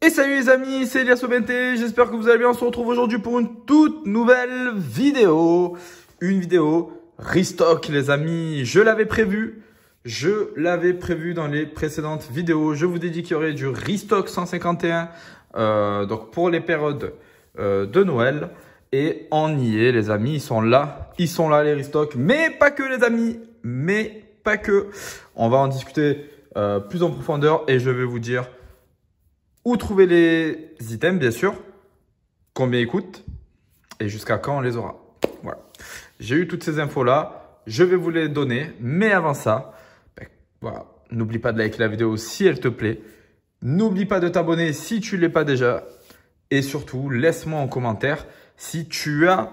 Et salut les amis, c'est Elias Aubenté, j'espère que vous allez bien. On se retrouve aujourd'hui pour une toute nouvelle vidéo. Une vidéo restock les amis, je l'avais prévu dans les précédentes vidéos. Je vous ai dit qu'il y aurait du restock 151 donc pour les périodes de Noël. Et on y est les amis, ils sont là les restocks. Mais pas que les amis, On va en discuter plus en profondeur et je vais vous dire où trouver les items, bien sûr, combien ils coûtent et jusqu'à quand on les aura. Voilà. J'ai eu toutes ces infos-là, je vais vous les donner. Mais avant ça, voilà, n'oublie pas de liker la vidéo si elle te plaît. N'oublie pas de t'abonner si tu ne l'es pas déjà. Et surtout, laisse-moi en commentaire si tu as,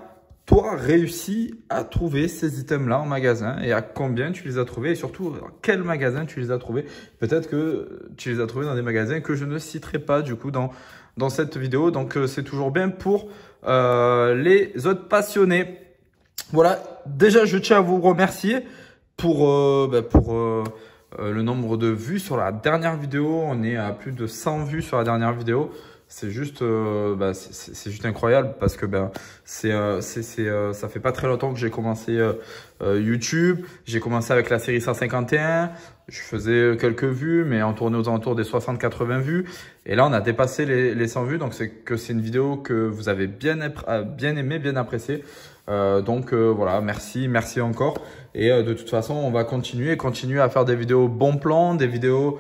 toi, réussi à trouver ces items-là en magasin et à combien tu les as trouvés et surtout, dans quel magasin tu les as trouvés. Peut-être que tu les as trouvés dans des magasins que je ne citerai pas du coup dans cette vidéo. Donc, c'est toujours bien pour les autres passionnés. Voilà, déjà, je tiens à vous remercier pour le nombre de vues sur la dernière vidéo. On est à plus de 100 vues sur la dernière vidéo. C'est juste, c'est juste incroyable parce que ça fait pas très longtemps que j'ai commencé YouTube. J'ai commencé avec la série 151. Je faisais quelques vues, mais on tournait aux alentours des 60-80 vues. Et là, on a dépassé les 100 vues. Donc, c'est une vidéo que vous avez bien aimé, bien appréciée. Voilà, merci encore. Et de toute façon, on va continuer à faire des vidéos bon plan, des vidéos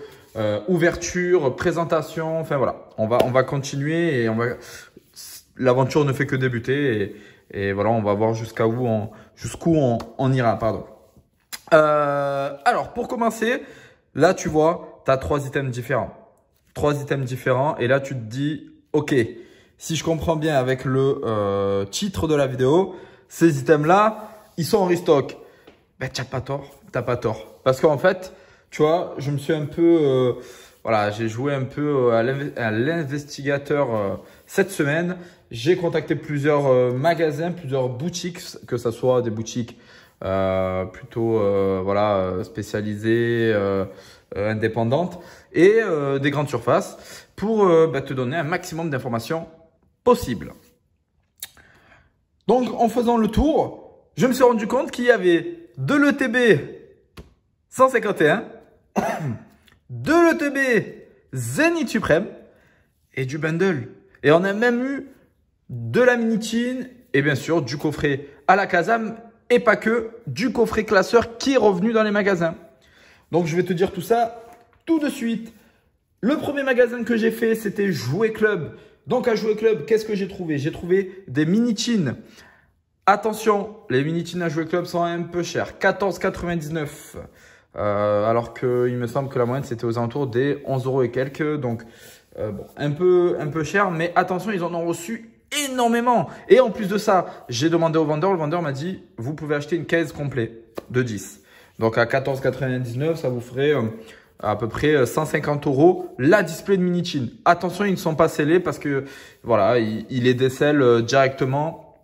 ouverture, présentation, enfin voilà, on va continuer et l'aventure ne fait que débuter et voilà, on va voir jusqu'où on ira, pardon. Alors pour commencer, là tu vois, tu as trois items différents et là tu te dis, ok, si je comprends bien avec le titre de la vidéo, ces items là, ils sont en restock. Ben t'as pas tort, parce qu'en fait, tu vois, je me suis un peu, j'ai joué un peu à l'investigateur cette semaine. J'ai contacté plusieurs magasins, plusieurs boutiques, que ce soit des boutiques plutôt spécialisées, indépendantes et des grandes surfaces pour te donner un maximum d'informations possibles. Donc, en faisant le tour, je me suis rendu compte qu'il y avait de l'ETB 151, de l'ETB Zénith Suprême et du bundle. Et on a même eu de la Minitine et bien sûr du coffret à la Kazam et pas que, du coffret classeur qui est revenu dans les magasins. Donc je vais te dire tout ça tout de suite. Le premier magasin que j'ai fait, c'était Jouet Club. Donc à Jouet Club, qu'est-ce que j'ai trouvé? J'ai trouvé des Minitines. Attention, les Minitines à Jouet Club sont un peu chers, 14,99 €. Alors qu'il me semble que la moyenne c'était aux alentours des 11 € et quelques. Donc un peu cher, mais attention, ils en ont reçu énormément. Et en plus de ça, j'ai demandé au vendeur, le vendeur m'a dit vous pouvez acheter une caisse complète de 10. Donc à 14,99 €, ça vous ferait à peu près 150 € la display de Minitine. Attention, ils ne sont pas scellés parce que voilà, il les décèle directement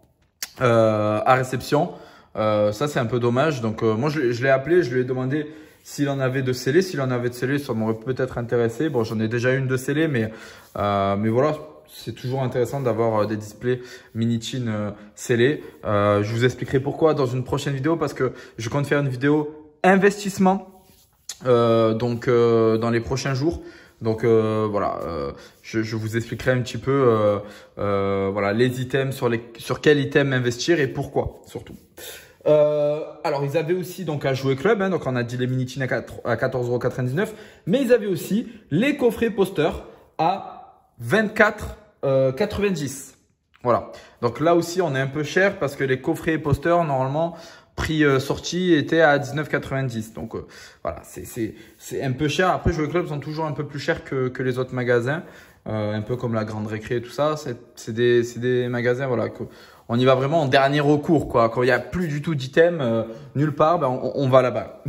à réception. Ça c'est un peu dommage. Donc moi je l'ai appelé, je lui ai demandé s'il en avait de scellés. S'il en avait de scellés, ça m'aurait peut-être intéressé. Bon, j'en ai déjà une de scellée, mais voilà, c'est toujours intéressant d'avoir des displays Minitine scellés. Je vous expliquerai pourquoi dans une prochaine vidéo parce que je compte faire une vidéo investissement dans les prochains jours. Donc je vous expliquerai un petit peu les items sur quel item investir et pourquoi surtout. Alors ils avaient aussi donc à Jouet Club, donc on a dit les Minitines à 14,99 €, mais ils avaient aussi les coffrets posters à 24,90 €. Voilà. Donc là aussi on est un peu cher parce que les coffrets posters normalement prix sortie était à 19,90 €. Donc voilà, c'est un peu cher. Après Jouet Club sont toujours un peu plus chers que les autres magasins, un peu comme la Grande Récré et tout ça. C'est des magasins voilà on y va vraiment en dernier recours quoi. Quand il n'y a plus du tout d'items nulle part, on va là-bas.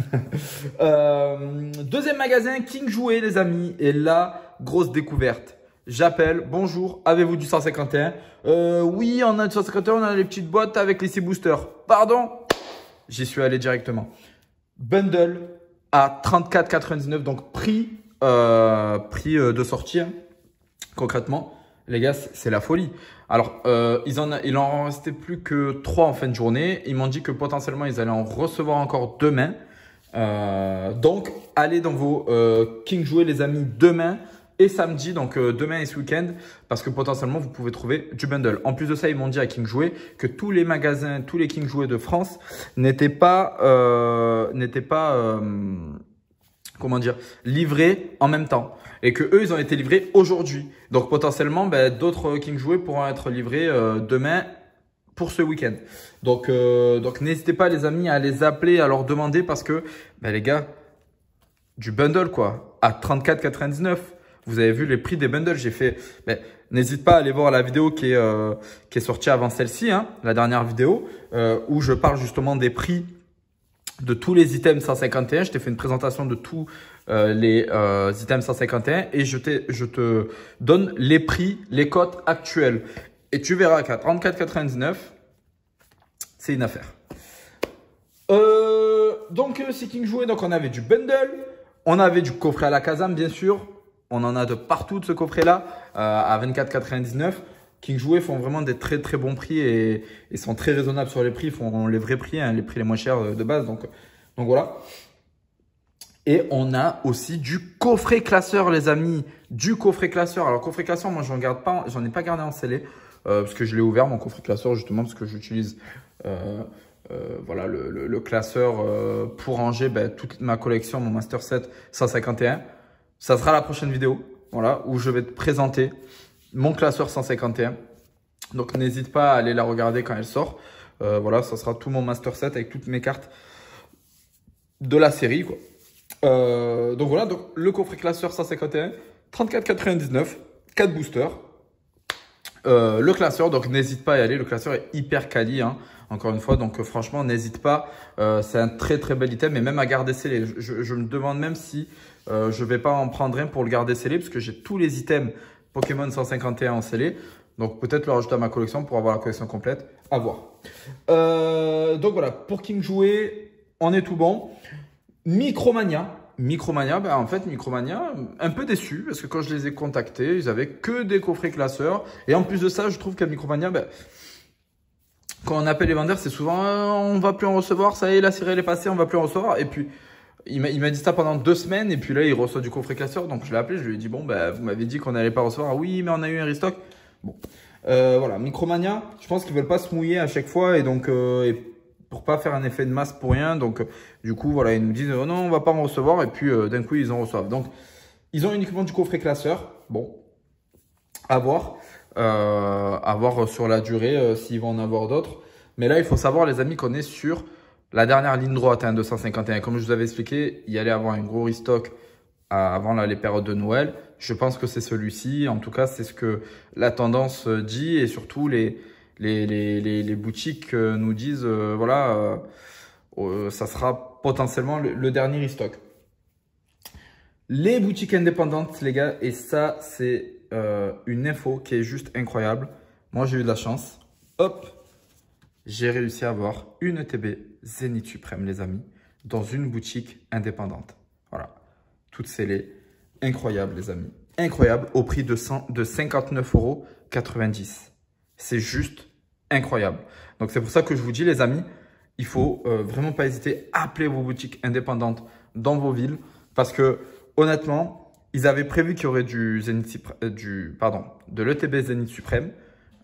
Deuxième magasin, King Jouet les amis. Et là, grosse découverte. J'appelle, bonjour, avez-vous du 151? Oui, on a du 151, on a les petites boîtes avec les 6 boosters. Pardon? J'y suis allé directement. Bundle à 34,99 €, donc prix de sortie. Concrètement, les gars, c'est la folie. Alors, il en restait plus que 3 en fin de journée. Ils m'ont dit que potentiellement, ils allaient en recevoir encore demain. Donc, allez dans vos King Jouets, les amis, demain et samedi. Donc, demain et ce week-end, parce que potentiellement, vous pouvez trouver du bundle. En plus de ça, ils m'ont dit à King Jouets que tous les magasins, tous les King Jouets de France n'étaient pas, comment dire, livrés en même temps. Et que eux, ils ont été livrés aujourd'hui. Donc, potentiellement, d'autres King Jouets pourront être livrés demain pour ce week-end. Donc n'hésitez pas, les amis, à les appeler, à leur demander parce que, les gars, du bundle, quoi, à 34,99. Vous avez vu les prix des bundles. J'ai fait, n'hésite pas à aller voir la vidéo qui est sortie avant celle-ci, hein, la dernière vidéo, où je parle justement des prix de tous les items 151. Je t'ai fait une présentation de tous les items 151 et je te donne les prix, les cotes actuelles. Et tu verras qu'à 34,99, c'est une affaire. Donc, c'est King Jouet. Donc, on avait du bundle. On avait du coffret à la Kazam, bien sûr. On en a de partout de ce coffret-là à 24,99. King Jouet font vraiment des très très bons prix et sont très raisonnables sur les prix. Ils font les vrais prix, hein, les prix les moins chers de base. Donc voilà. Et on a aussi du coffret classeur, les amis. Du coffret classeur. Alors, coffret classeur, moi, j'en ai pas gardé en scellé. Parce que je l'ai ouvert, mon coffret classeur, justement, parce que j'utilise voilà, le classeur pour ranger toute ma collection, mon Master Set 151. Ça sera la prochaine vidéo, voilà, où je vais te présenter mon classeur 151. Donc, n'hésite pas à aller la regarder quand elle sort. Voilà, ça sera tout mon Master Set avec toutes mes cartes de la série, quoi. Donc voilà, donc le coffret classeur 151, 34,99, 4 boosters. Le classeur, donc n'hésite pas à y aller. Le classeur est hyper quali, hein, encore une fois. Donc franchement, n'hésite pas. C'est un très très bel item et même à garder scellé. Je me demande même si je vais pas en prendre un pour le garder scellé parce que j'ai tous les items Pokémon 151 en scellé. Donc peut-être le rajouter à ma collection pour avoir la collection complète. À voir. Donc voilà, pour King Jouet, on est tout bon. Micromania, en fait, Micromania, un peu déçu parce que quand je les ai contactés, ils avaient que des coffrets classeurs. Et en plus de ça, je trouve qu'à Micromania, quand on appelle les vendeurs, c'est souvent on va plus en recevoir, ça y est, la série elle est passée, on va plus en recevoir. Et puis, il m'a dit ça pendant 2 semaines et puis là, il reçoit du coffret classeur. Donc, je l'ai appelé, je lui ai dit, bon, vous m'avez dit qu'on n'allait pas recevoir. Ah, oui, mais on a eu un restock. Bon, voilà, Micromania, je pense qu'ils veulent pas se mouiller à chaque fois et donc... pour pas faire un effet de masse pour rien. Donc, du coup, voilà, ils nous disent oh non, on va pas en recevoir. Et puis, d'un coup, ils en reçoivent. Donc, ils ont uniquement du coffret classeur. Bon, à voir. À voir sur la durée s'ils vont en avoir d'autres. Mais là, il faut savoir, les amis, qu'on est sur la dernière ligne droite, hein, 251. Comme je vous avais expliqué, il y allait avoir un gros restock avant les périodes de Noël. Je pense que c'est celui-ci. En tout cas, c'est ce que la tendance dit. Et surtout, les boutiques nous disent, voilà, ça sera potentiellement le dernier restock. Les boutiques indépendantes, les gars, et ça, c'est une info qui est juste incroyable. Moi, j'ai eu de la chance. Hop, j'ai réussi à avoir une ETB Zénith Suprême, les amis, dans une boutique indépendante. Voilà, toute scellée. Incroyable, les amis. Incroyable, au prix de 59,90 €. C'est juste incroyable. Donc, c'est pour ça que je vous dis, les amis, il faut vraiment pas hésiter à appeler vos boutiques indépendantes dans vos villes. Parce que, honnêtement, ils avaient prévu qu'il y aurait de l'ETB Zénith Suprême.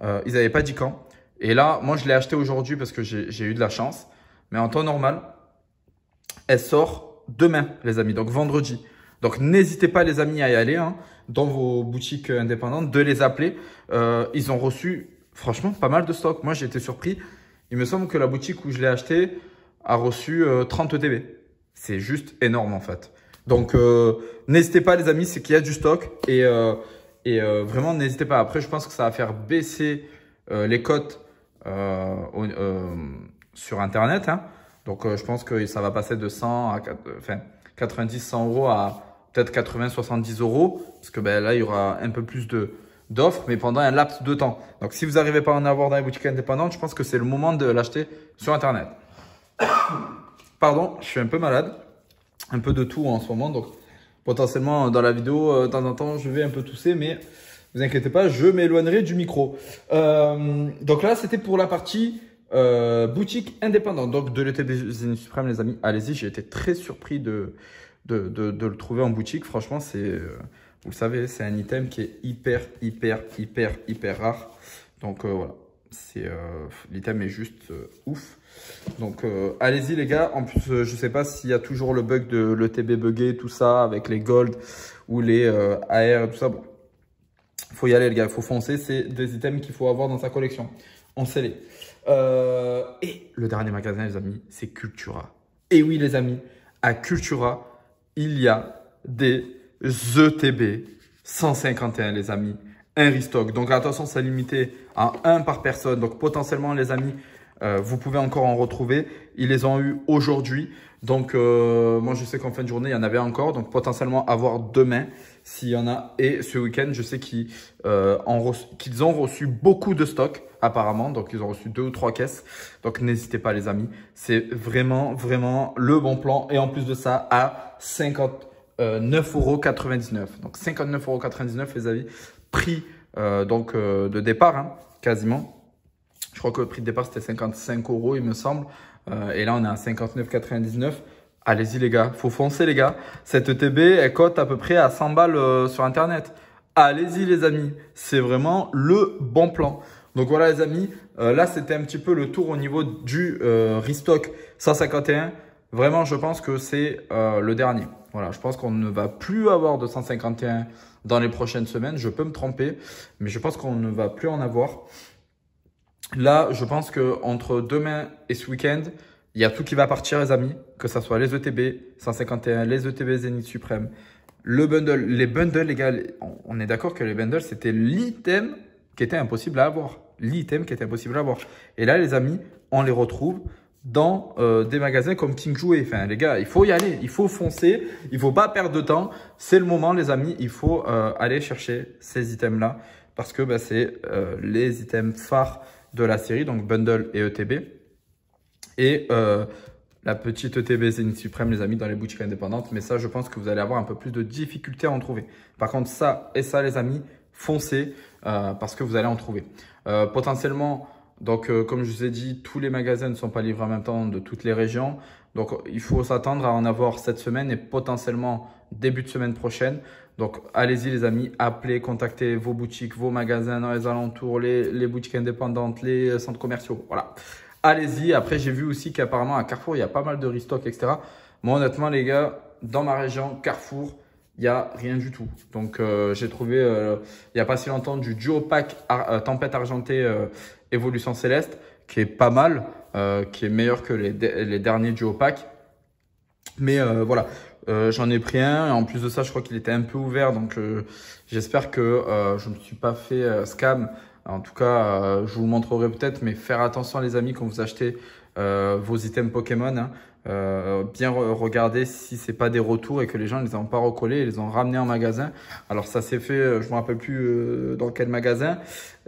Ils n'avaient pas dit quand. Et là, moi, je l'ai acheté aujourd'hui parce que j'ai eu de la chance. Mais en temps normal, elle sort demain, les amis. Donc, vendredi. Donc, n'hésitez pas, les amis, à y aller dans vos boutiques indépendantes, de les appeler. Ils ont reçu... franchement, pas mal de stock. Moi, j'ai été surpris. Il me semble que la boutique où je l'ai acheté a reçu 30 ETB. C'est juste énorme, en fait. Donc, n'hésitez pas, les amis, c'est qu'il y a du stock. Et vraiment, n'hésitez pas. Après, je pense que ça va faire baisser les cotes sur Internet. Hein. Donc, je pense que ça va passer de 100 à 90, 100 € à peut-être 80, 70 €. Parce que là, il y aura un peu plus d'offres, mais pendant un laps de temps. Donc, si vous n'arrivez pas à en avoir dans les boutiques indépendantes, je pense que c'est le moment de l'acheter sur Internet. Pardon, je suis un peu malade. Un peu de tout en ce moment. Donc, potentiellement, dans la vidéo, de temps en temps, je vais un peu tousser. Mais Vous inquiétez pas, je m'éloignerai du micro. Donc là, c'était pour la partie boutique indépendante. Donc de l'ETB Zénith Suprême, les amis. Allez-y, j'ai été très surpris de le trouver en boutique. Franchement, c'est, vous le savez, c'est un item qui est hyper rare. Donc voilà, l'item est juste ouf. Donc allez-y les gars. En plus, je sais pas s'il y a toujours le bug de l'ETB buggé, tout ça, avec les gold ou les AR et tout ça. Bon, faut y aller les gars, il faut foncer. C'est des items qu'il faut avoir dans sa collection. On sait les. Et le dernier magasin les amis, c'est Cultura. Et oui les amis, à Cultura, il y a des ETB 151 les amis, un restock. Donc attention, c'est limité à 1 par personne. Donc potentiellement les amis, vous pouvez encore en retrouver. Ils les ont eu aujourd'hui. Donc moi je sais qu'en fin de journée, il y en avait encore. Donc potentiellement avoir demain s'il y en a. Et ce week-end, je sais qu'ils ont reçu beaucoup de stocks apparemment. Donc ils ont reçu 2 ou 3 caisses. Donc n'hésitez pas les amis. C'est vraiment le bon plan. Et en plus de ça, à 59,99 €. Donc 59,99 € les amis. Prix de départ hein, quasiment. Je crois que le prix de départ, c'était 55 € il me semble. Et là, on est à 59,99 €. Allez-y les gars, faut foncer les gars. Cette ETB, elle cote à peu près à 100 balles sur Internet. Allez-y les amis, c'est vraiment le bon plan. Donc voilà les amis, là c'était un petit peu le tour au niveau du restock 151. Vraiment, je pense que c'est le dernier. Voilà, je pense qu'on ne va plus avoir de 151 dans les prochaines semaines. Je peux me tromper, mais je pense qu'on ne va plus en avoir. Là, je pense que entre demain et ce week-end, il y a tout qui va partir, les amis. Que ce soit les ETB 151, les ETB Zénith Suprême, le bundle. Les bundles, les gars, on est d'accord que les bundles, c'était l'item qui était impossible à avoir. L'item qui était impossible à avoir. Et là, les amis, on les retrouve dans des magasins comme King Jouet. Enfin, les gars, il faut y aller. Il faut foncer. Il ne faut pas perdre de temps. C'est le moment, les amis. Il faut aller chercher ces items-là. Parce que bah, c'est les items phares de la série, donc bundle et ETB. Et la petite ETB Zénith Suprême, les amis, dans les boutiques indépendantes. Mais ça, je pense que vous allez avoir un peu plus de difficulté à en trouver. Par contre, ça et ça, les amis, foncez parce que vous allez en trouver. Potentiellement, donc comme je vous ai dit, tous les magasins ne sont pas livrés en même temps de toutes les régions. Donc, il faut s'attendre à en avoir cette semaine et potentiellement début de semaine prochaine. Donc, allez-y les amis, appelez, contactez vos boutiques, vos magasins dans les alentours, les boutiques indépendantes, les centres commerciaux. Voilà. Allez-y. Après, j'ai vu aussi qu'apparemment à Carrefour, il y a pas mal de restock, etc. Moi, honnêtement, les gars, dans ma région, Carrefour, il n'y a rien du tout. Donc, j'ai trouvé, il n'y a pas si longtemps, du duo pack Tempête Argentée Évolution Céleste, qui est pas mal, qui est meilleur que les derniers duo pack. Mais voilà. J'en ai pris un et en plus de ça, je crois qu'il était un peu ouvert. Donc, j'espère que je ne me suis pas fait scam. En tout cas, je vous montrerai peut-être. Mais faire attention les amis quand vous achetez vos items Pokémon. Hein, bien regarder si c'est pas des retours et que les gens ne les ont pas recollés et les ont ramenés en magasin. Alors, ça s'est fait, je me rappelle plus dans quel magasin.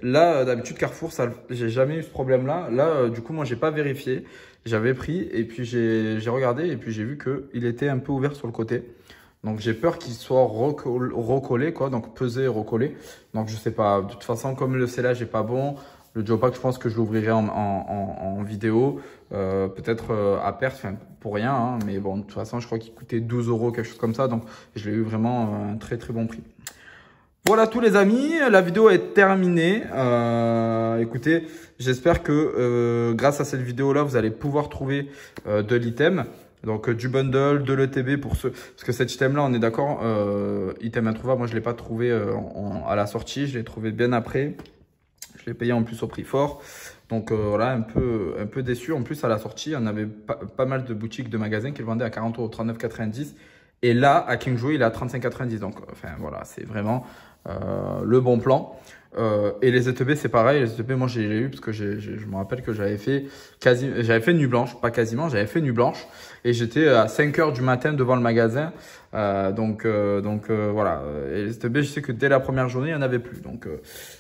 Là, d'habitude, Carrefour, j'ai jamais eu ce problème-là. Là, du coup, moi, j'ai pas vérifié. J'avais pris et puis j'ai regardé et puis j'ai vu qu'il était un peu ouvert sur le côté. Donc j'ai peur qu'il soit recollé, quoi. Donc pesé et recollé. Donc je sais pas. De toute façon, comme le scellage n'est pas bon, le Duopack, je pense que je l'ouvrirai en vidéo. Peut-être à perte, enfin, pour rien. Hein, mais bon, de toute façon, je crois qu'il coûtait 12 €, quelque chose comme ça. Donc je l'ai eu vraiment un très bon prix. Voilà tous les amis, la vidéo est terminée. Écoutez, j'espère que grâce à cette vidéo là, vous allez pouvoir trouver de l'item. Donc du bundle, de l'ETB pour ceux. Parce que cet item là, on est d'accord, item introuvable, moi je ne l'ai pas trouvé à la sortie, je l'ai trouvé bien après. Je l'ai payé en plus au prix fort. Donc voilà, un peu déçu. En plus à la sortie, on avait pas mal de boutiques, de magasins qui le vendaient à 40 €, 39,90 €. Et là, à King Jouet, il est à 35,90 €. Donc enfin voilà, c'est vraiment le bon plan. Et les ETB, c'est pareil. Les ETB, moi, j'ai eu parce que je me rappelle que j'avais fait nuit blanche, pas quasiment, j'avais fait nuit blanche et j'étais à 5 h du matin devant le magasin. Donc voilà. Et les ETB, je sais que dès la première journée, il n'y en avait plus. Donc,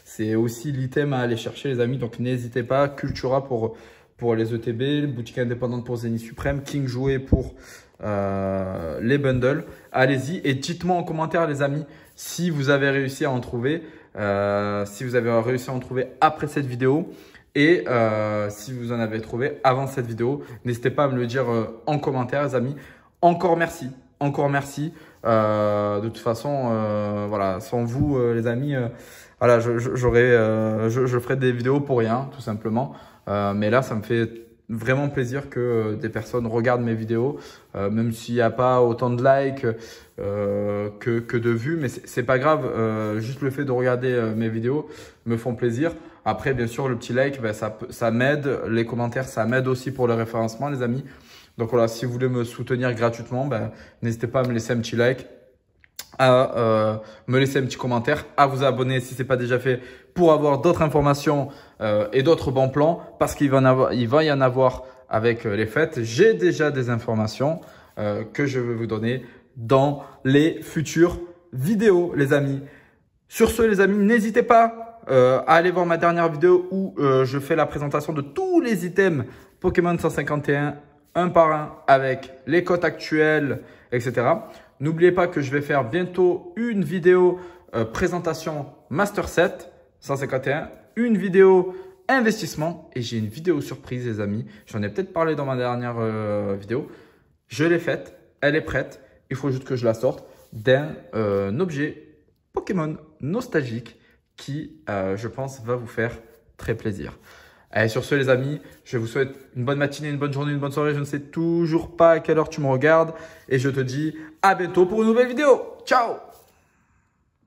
c'est aussi l'item à aller chercher, les amis. Donc, n'hésitez pas. Cultura pour les ETB, boutique indépendante pour Zénith Suprême, King Jouet pour les bundles. Allez-y et dites-moi en commentaire, les amis, si vous avez réussi à en trouver. si vous avez réussi à en trouver après cette vidéo. Et si vous en avez trouvé avant cette vidéo, n'hésitez pas à me le dire en commentaire, les amis. Encore merci. Encore merci. De toute façon, voilà, sans vous, les amis, voilà, je ferai des vidéos pour rien, tout simplement. Mais là, ça me fait vraiment plaisir que des personnes regardent mes vidéos, même s'il n'y a pas autant de likes que de vues. Mais c'est pas grave, juste le fait de regarder mes vidéos me font plaisir. Après, bien sûr, le petit like, ben, ça m'aide. Les commentaires, ça m'aide aussi pour le référencement, les amis. Donc voilà, si vous voulez me soutenir gratuitement, ben, n'hésitez pas à me laisser un petit like, à me laisser un petit commentaire, à vous abonner si ce n'est pas déjà fait pour avoir d'autres informations et d'autres bons plans, parce qu'il va y en avoir avec les fêtes. J'ai déjà des informations que je vais vous donner dans les futures vidéos, les amis. Sur ce, les amis, n'hésitez pas à aller voir ma dernière vidéo où je fais la présentation de tous les items Pokémon 151, un par un, avec les cotes actuelles, etc. N'oubliez pas que je vais faire bientôt une vidéo présentation Master Set 151, une vidéo investissement et j'ai une vidéo surprise, les amis. J'en ai peut-être parlé dans ma dernière vidéo. Je l'ai faite, elle est prête. Il faut juste que je la sorte d'un objet Pokémon nostalgique qui, je pense, va vous faire très plaisir. Allez, sur ce, les amis, je vous souhaite une bonne matinée, une bonne journée, une bonne soirée. Je ne sais toujours pas à quelle heure tu me regardes. Et je te dis à bientôt pour une nouvelle vidéo. Ciao!